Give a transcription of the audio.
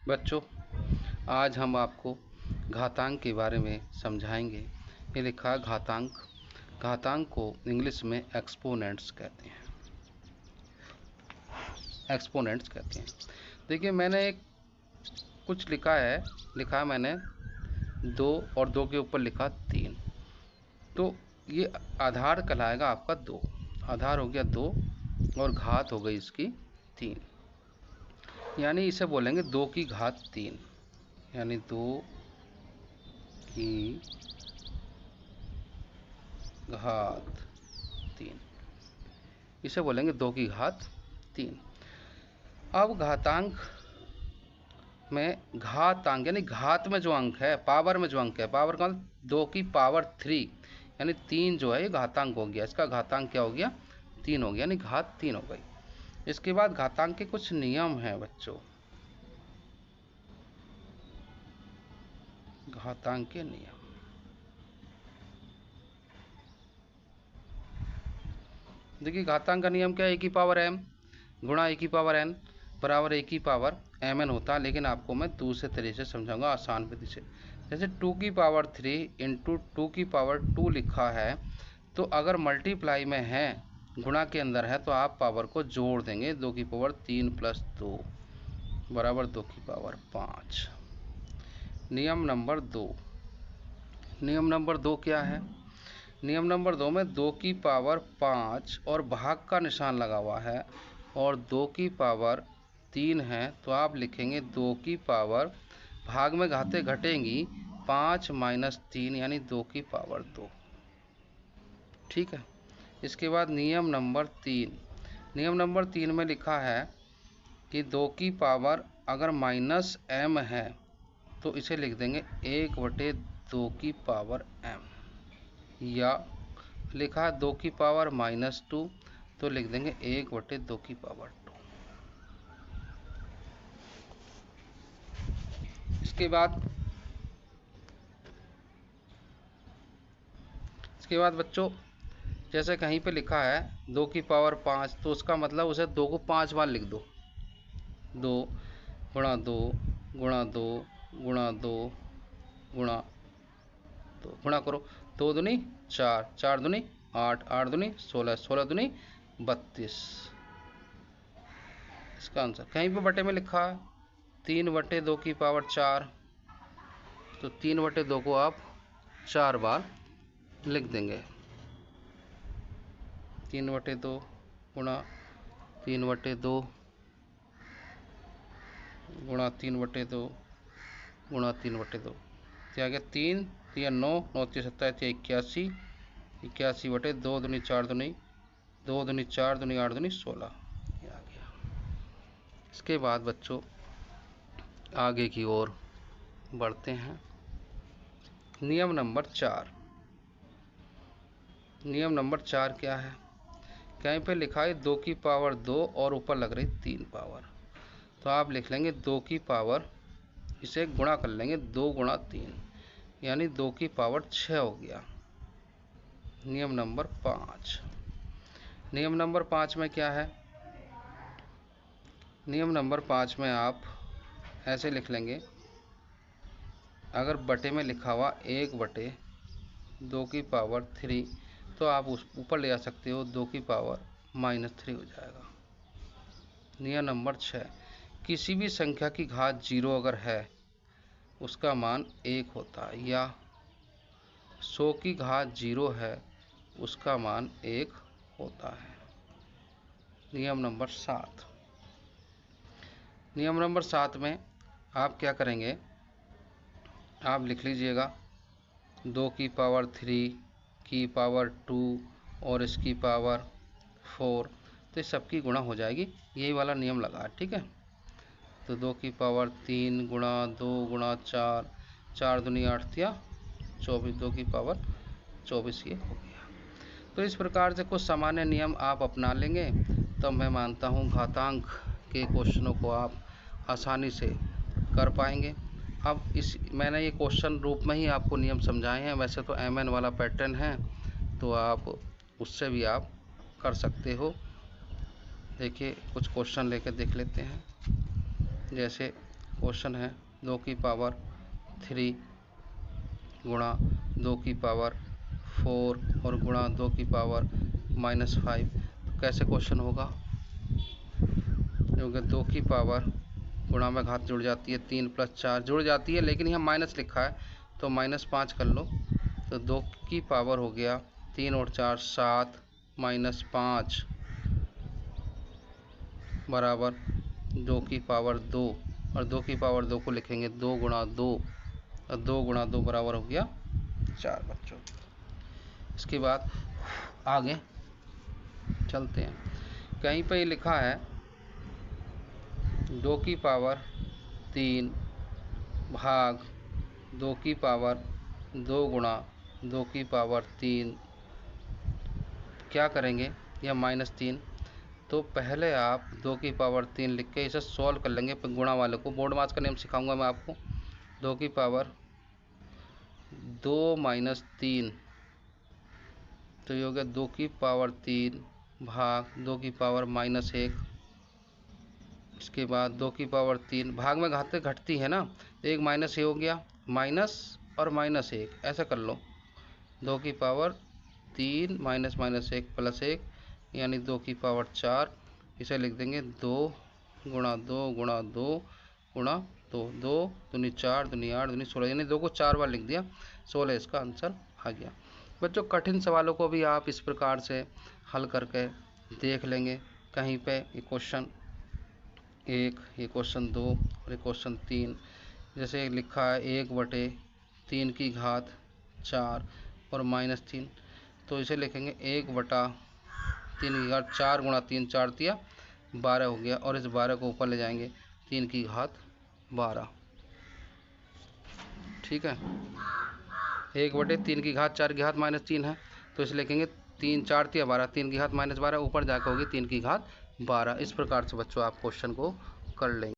बच्चों, आज हम आपको घातांक के बारे में समझाएंगे। ये लिखा है घातांक। घातांक को इंग्लिश में एक्सपोनेंट्स कहते हैं। एक्सपोनेंट्स कहते हैं। देखिए, मैंने कुछ लिखा है मैंने 2 और 2 के ऊपर लिखा 3। तो ये आधार कहलाएगा आपका 2। आधार हो गया 2 और घात हो गई इसकी 3, यानी इसे बोलेंगे 2 की घात 3, यानी 2 की घात 3, इसे बोलेंगे 2 की घात 3। अब घातांक में घातांक यानी घात में जो अंक है, पावर में जो अंक है, पावर का 2 की पावर 3 यानी 3 जो है ये घातांक हो गया। इसका घातांक क्या हो गया? 3 हो गया, यानी घात 3 हो गई। इसके बाद घातांक के कुछ नियम हैं बच्चों। घातांक के नियम, देखिए घातांक का नियम क्या है? ए की पावर m गुणा ए की पावर n बराबर ए की पावर mn होता है। लेकिन आपको मैं दूसरे तरीके से समझाऊंगा, आसान विधि से। जैसे 2 की पावर 3 इंटू 2 की पावर 2 लिखा है, तो अगर मल्टीप्लाई में है, गुणा के अंदर है, तो आप पावर को जोड़ देंगे। 2 की पावर 3 प्लस 2 बराबर 2 की पावर 5। नियम नंबर 2। नियम नंबर 2 क्या है? नियम नंबर 2 में 2 की पावर 5 और भाग का निशान लगा हुआ है और 2 की पावर 3 है, तो आप लिखेंगे 2 की पावर, भाग में घातें घटेंगी, 5 माइनस 3 यानी 2 की पावर 2। ठीक है। इसके बाद नियम नंबर 3। नियम नंबर 3 में लिखा है कि 2 की पावर अगर माइनस m है तो इसे लिख देंगे 1/2 की पावर m, या लिखा है 2 की पावर -2 तो लिख देंगे 1/2 की पावर 2। इसके बाद बच्चों, जैसे कहीं पे लिखा है 2 की पावर 5, तो उसका मतलब उसे 2 को 5 बार लिख दो। 2 गुणा 2 गुणा 2 गुणा 2 गुणा 2 गुणा करो। 2 दूनी 4, 4 दूनी 8, 8 दूनी 16, 16 दूनी 32। इसका आंसर कहीं पे बटे में लिखा है 3/2 की पावर 4, तो 3/2 को आप 4 बार लिख देंगे। 3/2 गुणा 3/2 गुणा 3/2 गुणा 3/2, क्या गया? 3 3 9 9 3 27 81, 81/2 दूनी 4 दूनी 2 दूनी 4 दूनी 8 दूनी 16, ये आ गया। इसके बाद बच्चों आगे की ओर बढ़ते हैं। नियम नंबर 4। नियम नंबर 4 क्या है? कहीं पे लिखा है 2 की पावर 2 और ऊपर लग रही 3 पावर, तो आप लिख लेंगे 2 की पावर, इसे गुणा कर लेंगे 2 गुणा 3 यानी 2 की पावर 6 हो गया। नियम नंबर 5। नियम नंबर 5 में क्या है? नियम नंबर 5 में आप ऐसे लिख लेंगे, अगर बटे में लिखा हुआ 1/2 की पावर 3, तो आप उस ऊपर ले जा सकते हो, 2 की पावर -3 हो जाएगा। नियम नंबर 6, किसी भी संख्या की घात 0 अगर है उसका मान 1 होता है, या 100 की घात 0 है उसका मान 1 होता है। नियम नंबर 7। नियम नंबर 7 में आप क्या करेंगे? आप लिख लीजिएगा 2 की पावर 3 की पावर 2 और इसकी पावर 4, तो इस सबकी गुणा हो जाएगी। यही वाला नियम लगा, ठीक है। तो 2 की पावर 3 गुणा 2 गुणा 4, 4 दूनी 8 या 24, 2 की पावर 24, ये हो गया। तो इस प्रकार से कुछ सामान्य नियम आप अपना लेंगे तो मैं मानता हूँ घातांक के क्वेश्चनों को आप आसानी से कर पाएंगे। अब मैंने ये क्वेश्चन रूप में ही आपको नियम समझाए हैं। वैसे तो MN वाला पैटर्न है, तो आप उससे भी आप कर सकते हो। देखिए कुछ क्वेश्चन लेकर देख लेते हैं। जैसे क्वेश्चन है 2 की पावर 3 गुणा 2 की पावर 4 और गुणा 2 की पावर -5। तो कैसे क्वेश्चन होगा? क्योंकि 2 की पावर गुणा में घात जुड़ जाती है, 3 + 4 जुड़ जाती है, लेकिन यहाँ माइनस लिखा है तो -5 कर लो। तो 2 की पावर हो गया 3 और 4 7 -5 बराबर 2 की पावर 2, और 2 की पावर 2 को लिखेंगे 2 गुणा 2, और 2 गुणा 2 बराबर हो गया 4 बच्चों। इसके बाद आगे चलते हैं। कहीं पे ये लिखा है 2 की पावर 3 भाग 2 की पावर 2 गुणा 2 की पावर 3। क्या करेंगे? यह -3, तो पहले आप 2 की पावर 3 लिख के इसे सॉल्व कर लेंगे गुणा वाले को। बोर्ड मास का नियम सिखाऊंगा मैं आपको। 2 की पावर 2 - 3, तो ये हो गया 2 की पावर 3 भाग 2 की पावर -1। इसके बाद 2 की पावर 3 भाग में घाते घटती है ना, तो एक माइनस ये हो गया, माइनस और -1 ऐसा कर लो। 2 की पावर 3 -1 +1 यानी 2 की पावर 4। इसे लिख देंगे 2 गुणा 2 गुणा 2 गुणा 2, 2 दूनी 4 दूनी 8 दूनी 16, यानी 2 को 4 बार लिख दिया, 16 इसका आंसर आ गया। बच्चों कठिन सवालों को भी आप इस प्रकार से हल करके देख लेंगे। कहीं पे ये क्वेश्चन 1, ये क्वेश्चन 2 और ये क्वेश्चन 3, जैसे लिखा है 1/3 की घात 4 और -3, तो इसे लिखेंगे 1/3 की घात 4 गुणा 3, 4 तिया 12 हो गया, और इस 12 को ऊपर ले जाएंगे 3 की घात 12। ठीक है, 1/3 की घात 4 की घात -3 है, तो इसे लिखेंगे 3 4 तिया 12, 3 की घात -12 ऊपर जाकर होगी 3 की घात 12। इस प्रकार से बच्चों आप क्वेश्चन को कर लेंगे।